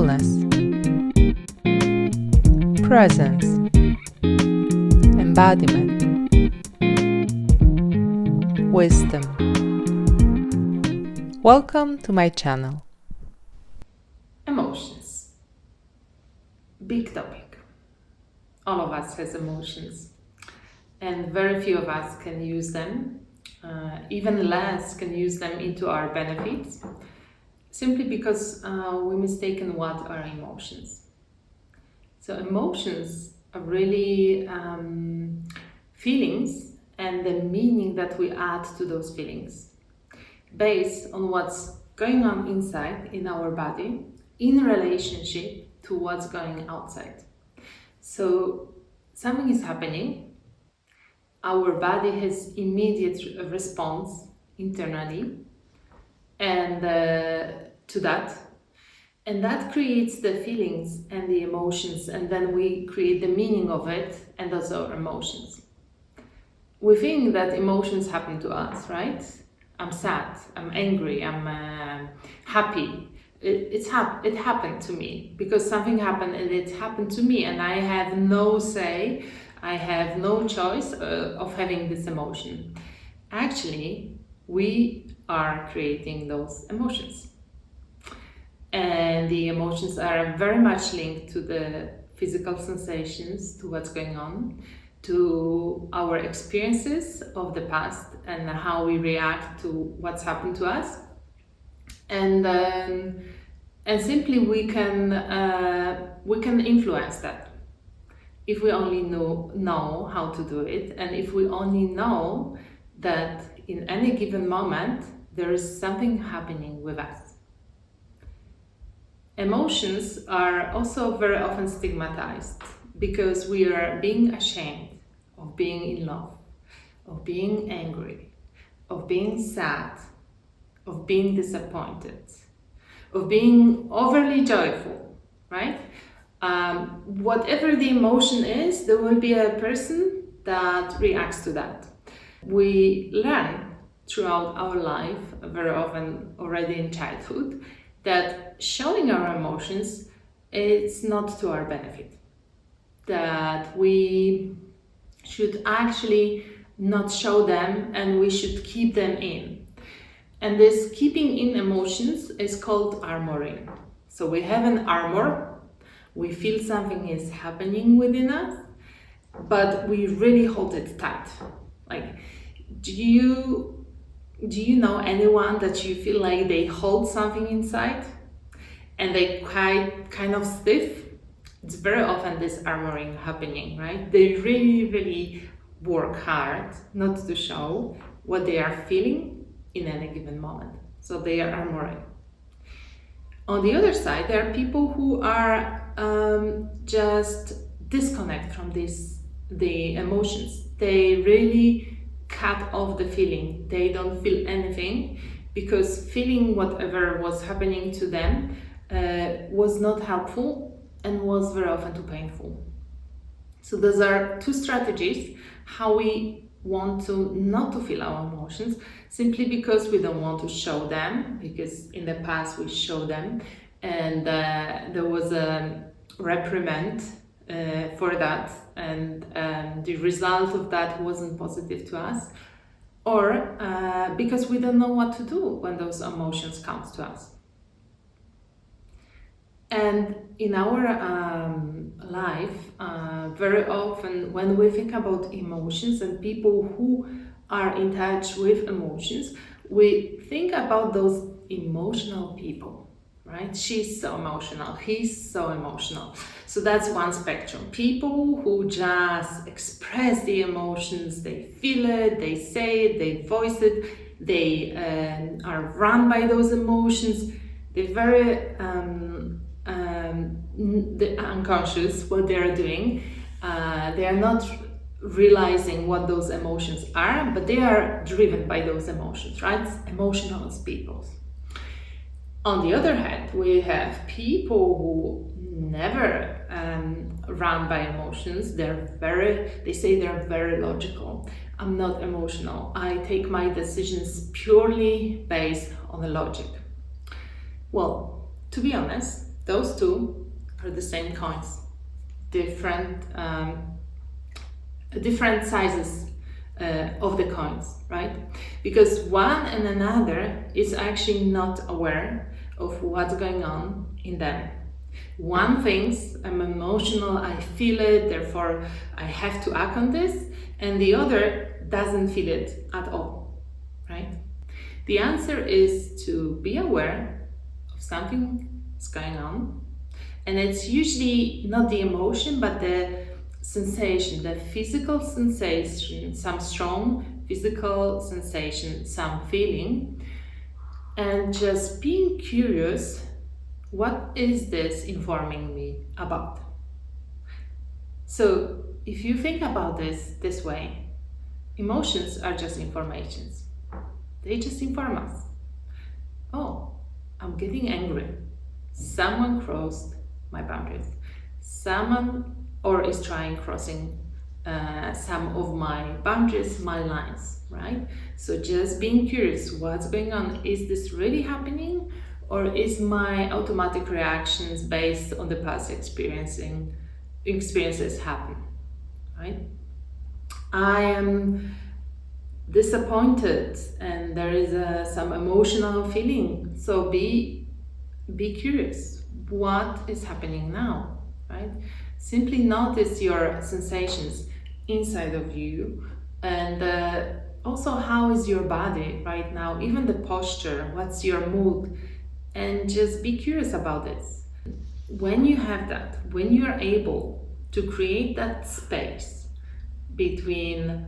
Stillness, presence, embodiment, wisdom. Welcome to my channel. Emotions. Big topic. All of us has emotions, and very few of us can use them. Even less can use them into our benefits, simply because we mistaken what are emotions. So emotions are really feelings and the meaning that we add to those feelings based on what's going on inside in our body in relationship to what's going outside. So something is happening, our body has immediate response internally and to that, and that creates the feelings and the emotions, and then we create the meaning of it, and those are emotions. We think that emotions happen to us, right? I'm sad, I'm angry, I'm happy. It happened to me because something happened, and it happened to me, and I have no say, I have no choice of having this emotion. Actually, we are creating those emotions. And the emotions are very much linked to the physical sensations, to what's going on, to our experiences of the past and how we react to what's happened to us. And simply we can influence that if we only know how to do it, and if we only know that in any given moment there is something happening with us. Emotions are also very often stigmatized because we are being ashamed of being in love, of being angry, of being sad, of being disappointed, of being overly joyful, right? Whatever the emotion is, there will be a person that reacts to that. We learn throughout our life, very often already in childhood, that showing our emotions is not to our benefit. That we should actually not show them and we should keep them in. And this keeping in emotions is called armoring. So we have an armor, we feel something is happening within us, but we really hold it tight. Like, do you know anyone that you feel like they hold something inside and they kind of stiff? It's very often this armoring happening, right? They really work hard not to show what they are feeling in any given moment. So they are armoring. On the other side, there are people who are just disconnect from the emotions. They really cut off the feeling. They don't feel anything because feeling whatever was happening to them was not helpful and was very often too painful. So those are two strategies how we want to not to feel our emotions, simply because we don't want to show them, because in the past we showed them and there was a reprimand for that, and the result of that wasn't positive to us, or because we don't know what to do when those emotions come to us. And in our life, very often when we think about emotions and people who are in touch with emotions, we think about those emotional people, right? She's so emotional, he's so emotional. So that's one spectrum. People who just express the emotions, they feel it, they say it, they voice it, they are run by those emotions. They're very they're unconscious what they are doing. They are not realizing what those emotions are, but they are driven by those emotions, right? Emotional people. On the other hand, we have people who never run by emotions. They say they're very logical. I'm not emotional. I take my decisions purely based on the logic. Well, to be honest, those two are the same coins, different sizes of the coins, right? Because one and another is actually not aware of what's going on in them. One thinks, I'm emotional, I feel it, therefore I have to act on this, and the other doesn't feel it at all, right? The answer is to be aware of something that's going on, and it's usually not the emotion, but the sensation, the physical sensation, some strong physical sensation, some feeling, and just being curious, what is this informing me about? So if you think about this way, emotions are just informations. They just inform us. Oh, I'm getting angry. Someone crossed my boundaries. Someone is trying crossing some of my boundaries, my lines, right? So just being curious, what's going on? Is this really happening? Or is my automatic reactions based on the past experiences happen, right? I am disappointed and there is some emotional feeling. So be curious. What is happening now, right? Simply notice your sensations inside of you, and also how is your body right now, even the posture, what's your mood, and just be curious about this. When you have that, when you are able to create that space between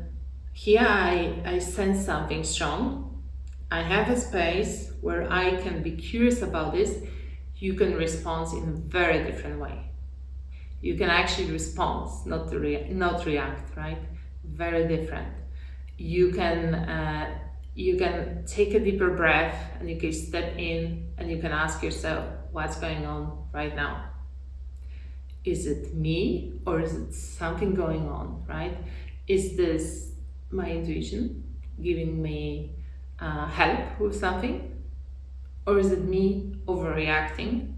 here I sense something strong, I have a space where I can be curious about this, you can respond in a very different way. You can actually respond, not react, right? Very different. You can take a deeper breath and you can step in and you can ask yourself, what's going on right now? Is it me or is it something going on, right? Is this my intuition giving me help with something? Or is it me overreacting?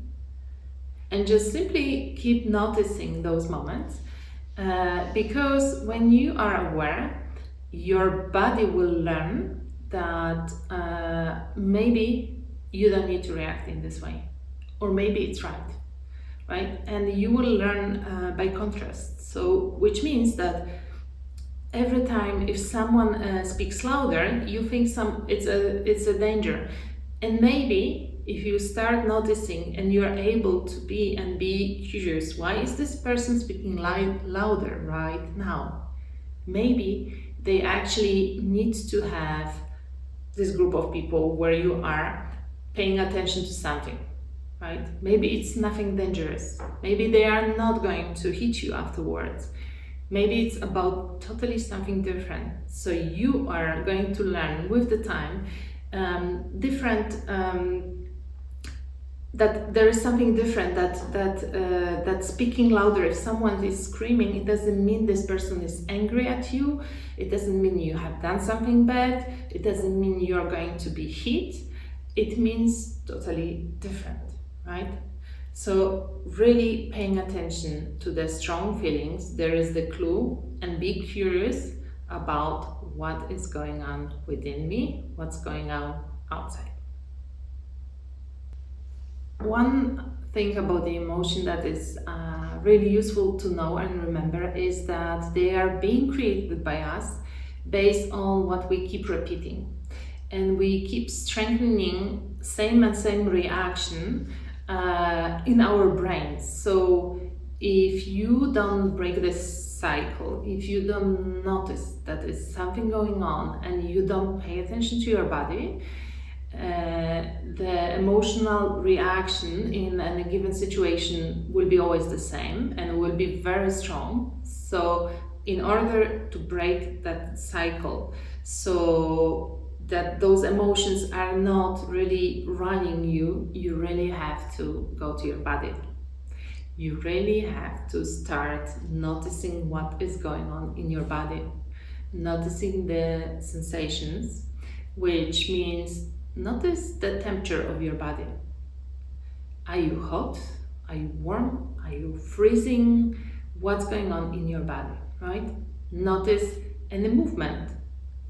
And just simply keep noticing those moments, because when you are aware, your body will learn that maybe you don't need to react in this way, or maybe it's right? And you will learn by contrast. So, which means that every time if someone speaks louder, you think it's a danger, and maybe if you start noticing and you're able to be curious, why is this person speaking louder right now? Maybe they actually need to have this group of people where you are paying attention to something, right? Maybe it's nothing dangerous. Maybe they are not going to hit you afterwards. Maybe it's about totally something different. So you are going to learn with the time that there is something different, that speaking louder, if someone is screaming, it doesn't mean this person is angry at you, it doesn't mean you have done something bad, it doesn't mean you're going to be hit, it means totally different, right? So really paying attention to the strong feelings, there is the clue, and be curious about what is going on within me, what's going on outside. One thing about the emotion that is really useful to know and remember is that they are being created by us based on what we keep repeating. And we keep strengthening same reaction in our brains. So if you don't break this cycle, if you don't notice that is something going on and you don't pay attention to your body, the emotional reaction in a given situation will be always the same and will be very strong. So in order to break that cycle, so that those emotions are not really running you, you really have to go to your body. You really have to start noticing what is going on in your body, noticing the sensations, which means notice the temperature of your body. Are you hot Are you warm? Are you freezing? What's going on in your body, right? Notice any movement.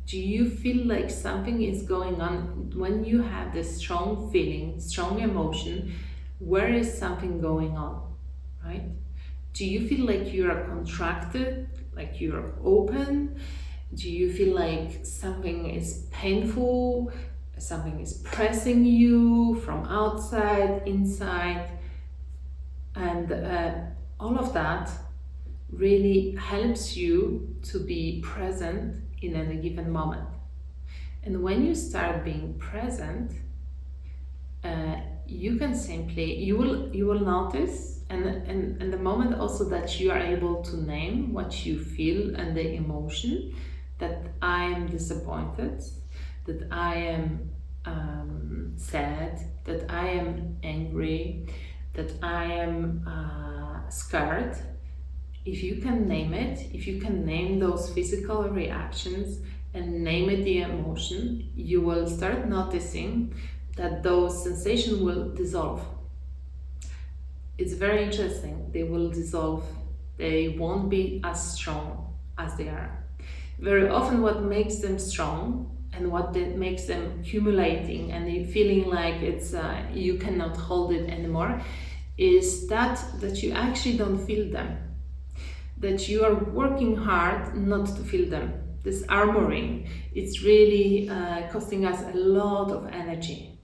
Do you feel like something is going on when you have this strong feeling, strong emotion? Where is something going on, right? Do you feel like you are contracted, like you're open? Do you feel like something is painful, something is pressing you from outside, inside? And all of that really helps you to be present in any given moment. And when you start being present, you can simply, you will notice, and the moment also that you are able to name what you feel and the emotion, that I am disappointed, that I am sad, that I am angry, that I am scared. If you can name it, if you can name those physical reactions and name it the emotion, you will start noticing that those sensations will dissolve. It's very interesting. They will dissolve. They won't be as strong as they are. Very often what makes them strong and what makes them accumulating and you feeling like it's you cannot hold it anymore is that you actually don't feel them. That you are working hard not to feel them. This armoring, it's really costing us a lot of energy.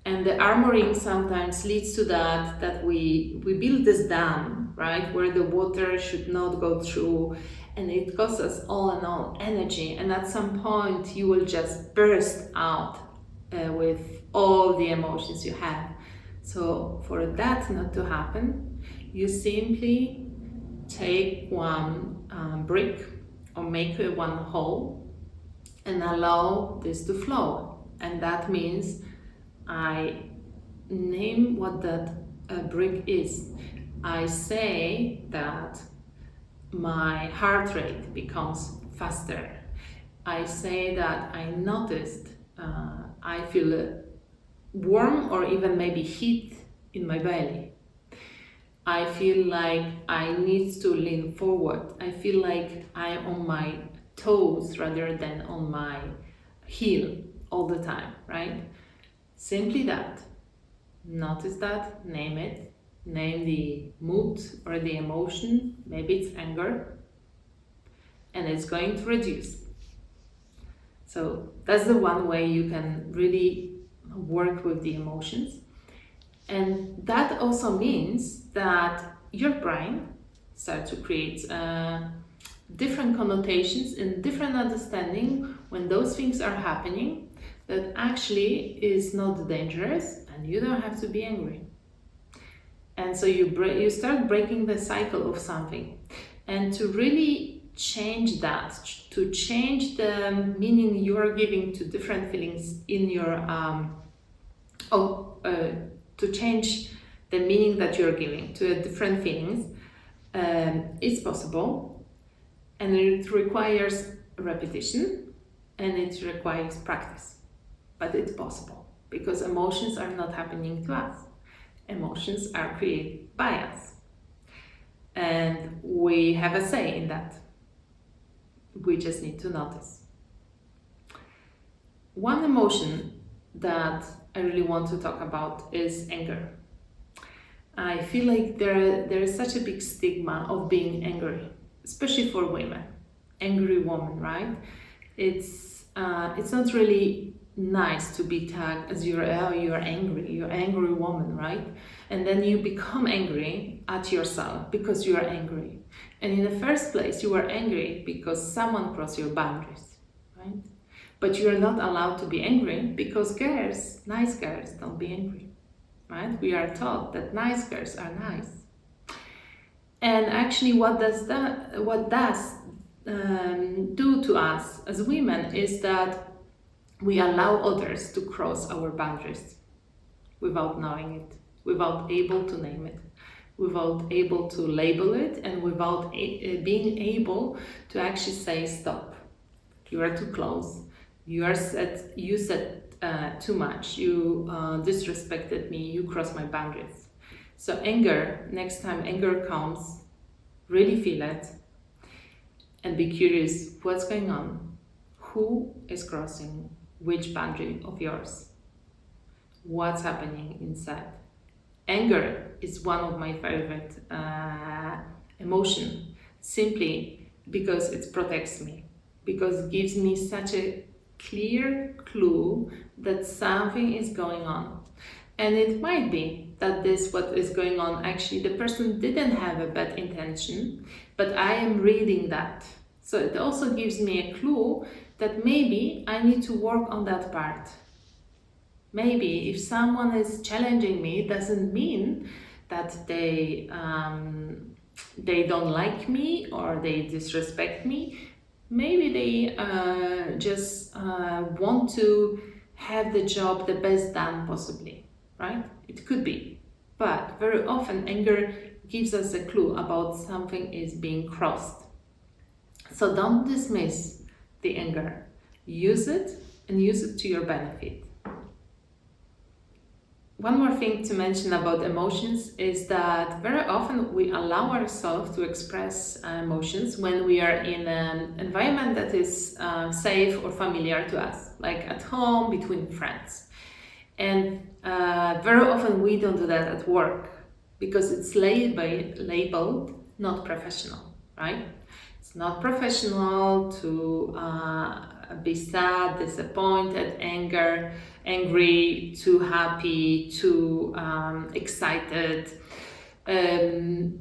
And the armoring sometimes leads to that we build this dam, right, where the water should not go through, and it costs us all in all energy. And at some point, you will just burst out with all the emotions you have. So for that not to happen, you simply take one brick or make one hole and allow this to flow. And that means I name what that brick is. I say that my heart rate becomes faster. I say that I noticed I feel warm or even maybe heat in my belly. I feel like I need to lean forward. I feel like I'm on my toes rather than on my heel all the time, right? Simply that. Notice that, name it, name the mood or the emotion, maybe it's anger, and it's going to reduce. So that's the one way you can really work with the emotions. And that also means that your brain starts to create different connotations and different understanding when those things are happening that actually is not dangerous and you don't have to be angry. And so you start breaking the cycle of something. And to really change that, to change the meaning you are giving to different feelings in your to change the meaning that you're giving to different feelings, it's possible, and it requires repetition and it requires practice, but it's possible because emotions are not happening to us. Emotions are created by us, and we have a say in that. We just need to notice. One emotion that I really want to talk about is anger. I feel like there is such a big stigma of being angry, especially for women. Angry woman, right? It's not really nice to be tagged as you're angry woman, right? And then you become angry at yourself because you are angry. And in the first place, you are angry because someone crossed your boundaries, right? But you are not allowed to be angry because girls, nice girls, don't be angry, right? We are taught that nice girls are nice. And actually, what does do to us as women is that we allow others to cross our boundaries without knowing it, without able to name it, without able to label it, and without being able to actually say stop. You are too close. You said too much. You disrespected me. You crossed my boundaries. So anger, next time anger comes, really feel it and be curious what's going on. Who is crossing which boundary of yours? What's happening inside? Anger is one of my favorite emotion, simply because it protects me, because it gives me such a clear clue that something is going on. And it might be that this what is going on, actually the person didn't have a bad intention, but I am reading that. So it also gives me a clue that maybe I need to work on that part. Maybe if someone is challenging me, doesn't mean that they don't like me or they disrespect me. Maybe they just want to have the job the best done possibly, right? It could be. But very often anger gives us a clue about something is being crossed. So don't dismiss the anger. Use it and use it to your benefit. One more thing to mention about emotions is that very often we allow ourselves to express emotions when we are in an environment that is safe or familiar to us, like at home, between friends. And very often we don't do that at work because it's labeled not professional, right? It's not professional to be sad, disappointed, angry, too happy, too excited. Again,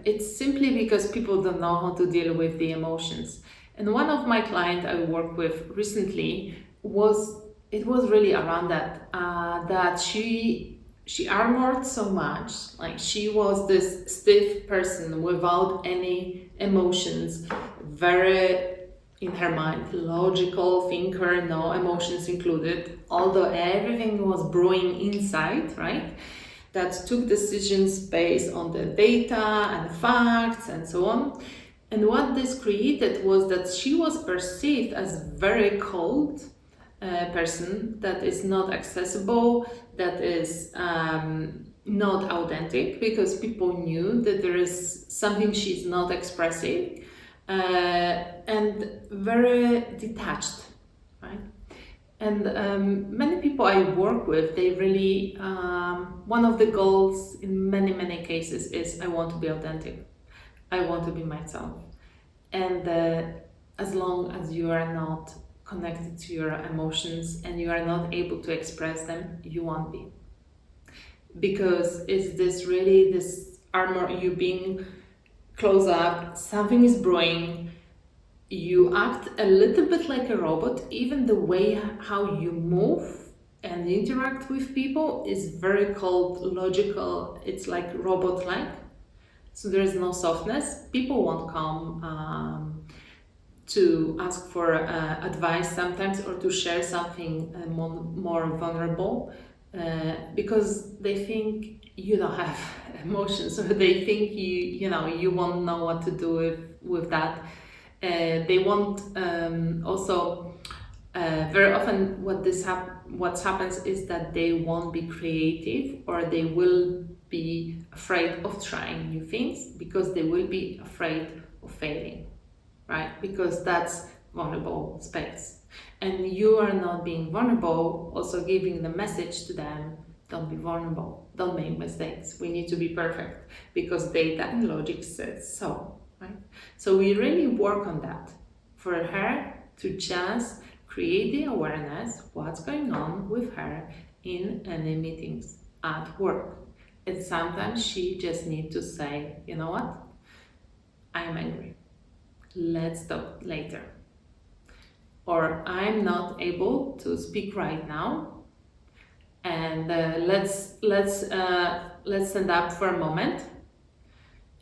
it's simply because people don't know how to deal with the emotions. And one of my clients I worked with recently was really around that, that she armored so much, like she was this stiff person without any emotions, very in her mind logical thinker, no emotions included, although everything was brewing inside, right? That took decisions based on the data and facts and so on. And what this created was that she was perceived as very cold person, that is not accessible, that is not authentic, because people knew that there is something she's not expressing, and very detached, right? And many people I work with, they really, one of the goals in many cases is I want to be authentic. I want to be myself. And as long as you are not connected to your emotions and you are not able to express them, you won't be. Because is this really this armor, you being close up, something is brewing, you act a little bit like a robot, even the way how you move and interact with people is very cold, logical, it's like robot-like. So there is no softness. People won't come to ask for advice sometimes, or to share something more vulnerable, because they think you don't have emotions, or they think you won't know what to do with that. They won't also very often what happens is that they won't be creative, or they will be afraid of trying new things because they will be afraid of failing, right? Because that's vulnerable space. And you are not being vulnerable, also giving the message to them, don't be vulnerable, don't make mistakes, we need to be perfect because data and logic says so, right? So we really work on that for her to just create the awareness what's going on with her in any meetings at work. And sometimes she just needs to say, you know what, I'm angry, let's talk later. Or I'm not able to speak right now, and let's stand up for a moment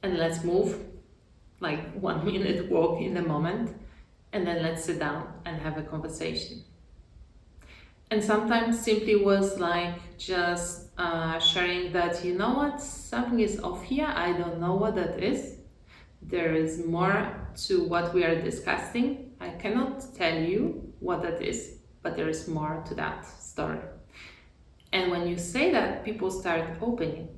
and let's move, like 1 minute walk in the moment, and then let's sit down and have a conversation. And sometimes simply was like just sharing that, you know what, something is off here, I don't know what that is. There is more to what we are discussing. I cannot tell you what that is, but there is more to that story. And when you say that, people start opening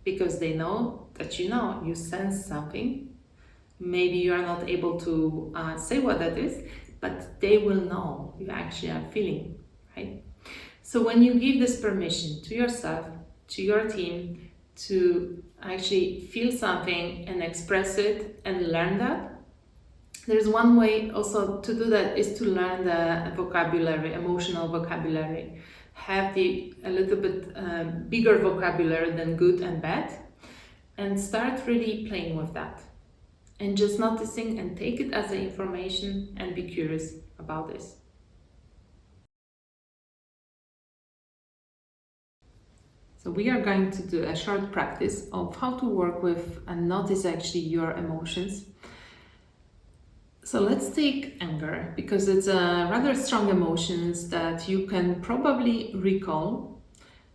because they know that you sense something. Maybe you are not able to say what that is, but they will know you actually are feeling, right? So when you give this permission to yourself, to your team, to actually feel something and express it and learn that, there's one way also to do that is to learn the vocabulary, emotional vocabulary. Have a little bit bigger vocabulary than good and bad, and start really playing with that. And just noticing and take it as an information and be curious about this. So we are going to do a short practice of how to work with and notice actually your emotions. So let's take anger, because it's a rather strong emotions that you can probably recall.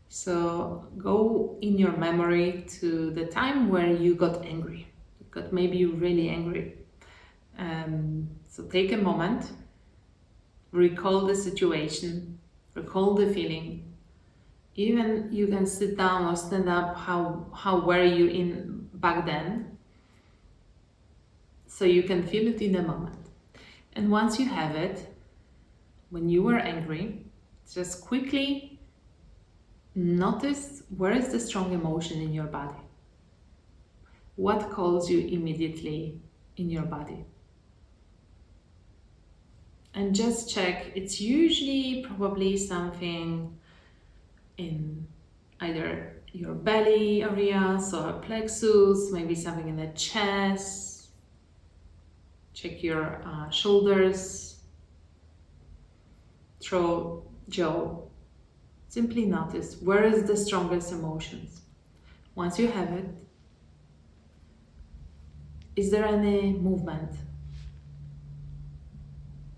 So go in your memory to the time where you got angry. You got maybe really angry. So take a moment, recall the situation, recall the feeling. Even you can sit down or stand up, how were you in back then, so you can feel it in the moment. And once you have it, when you were angry, just quickly notice where is the strong emotion in your body. What calls you immediately in your body? And just check, it's usually probably something in either your belly area, solar plexus, maybe something in the chest. Check your shoulders, throat, jaw. Simply notice where is the strongest emotions. Once you have it, is there any movement?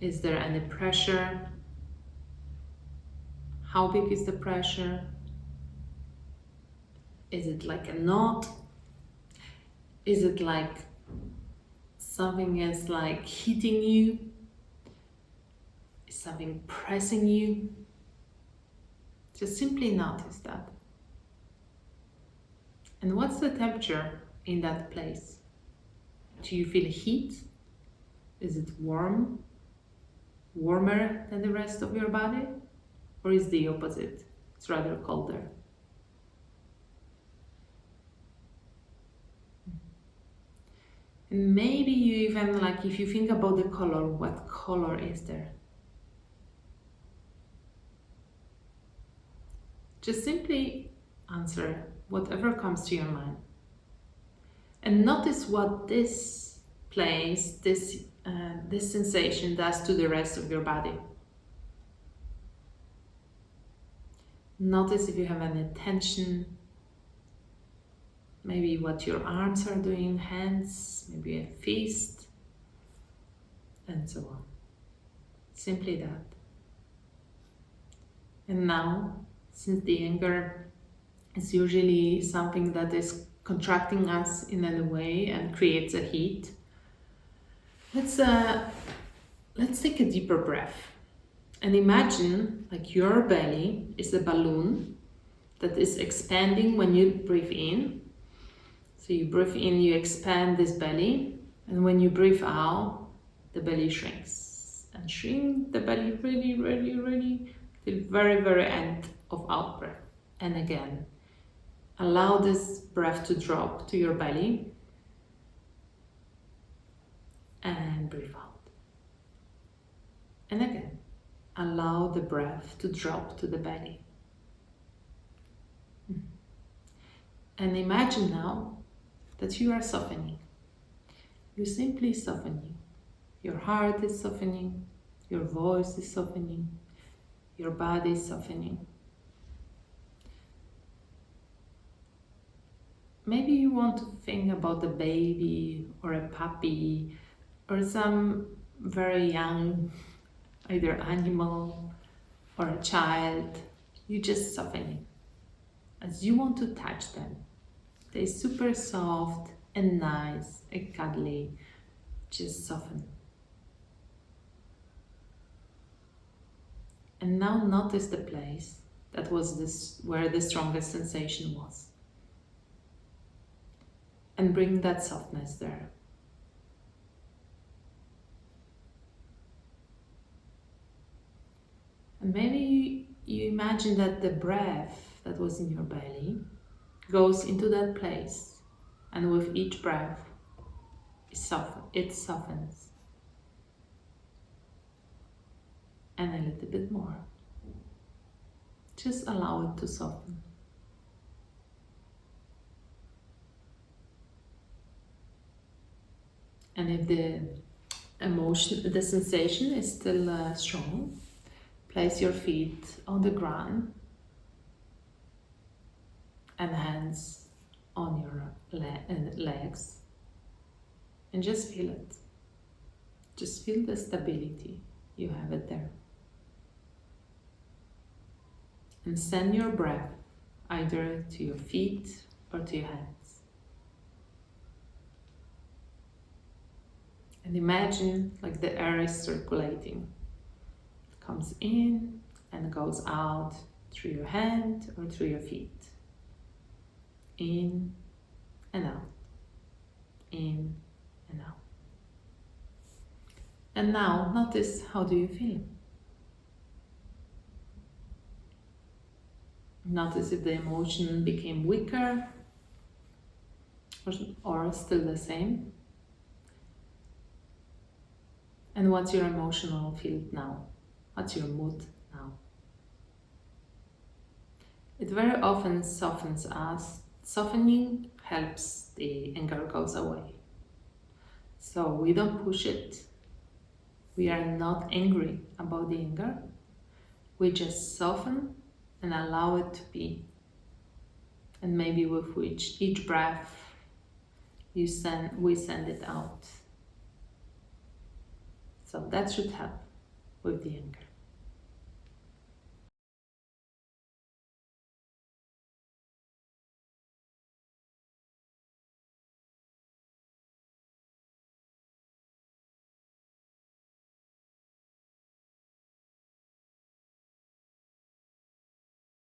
Is there any pressure? How big is the pressure? Is it like a knot? Is it like something is like hitting you? Is something pressing you? Just simply notice that. And what's the temperature in that place? Do you feel heat? Is it warm? Warmer than the rest of your body? Or is the opposite? It's rather colder. And maybe you even, like, if you think about the color, what color is there? Just simply answer whatever comes to your mind. And notice what this place, this sensation does to the rest of your body. Notice if you have any tension, maybe what your arms are doing, hands, maybe a fist, and so on. Simply that. And now, since the anger is usually something that is contracting us in any way and creates a heat, let's take a deeper breath. And imagine like your belly is a balloon that is expanding when you breathe in. So you breathe in, you expand this belly, and when you breathe out, the belly shrinks. And shrink the belly really, really, really till very, very end of out breath. And again, allow this breath to drop to your belly and breathe out. And again, allow the breath to drop to the belly. And imagine now that you are softening. You're simply softening. Your heart is softening, your voice is softening, your body is softening. Maybe you want to think about a baby or a puppy or some very young, either animal or a child. You just soften it as you want to touch them. They're super soft and nice and cuddly. Just soften. And now notice the place That was this where the strongest sensation was. And bring that softness there. And maybe you imagine that the breath that was in your belly goes into that place, and with each breath it softens. And a little bit more. Just allow it to soften. And if the sensation is still strong, place your feet on the ground and hands on your legs, and just feel it. Just feel the stability. You have it there. And send your breath either to your feet or to your hands. And imagine like the air is circulating. It comes in and goes out through your hand or through your feet. In and out. In and out. And now notice, how do you feel? Notice if the emotion became weaker or still the same. And what's your emotional field now? What's your mood now? It very often softens us. Softening helps the anger goes away. So we don't push it. We are not angry about the anger. We just soften and allow it to be. And maybe with each breath we send it out. So that should help with the anger.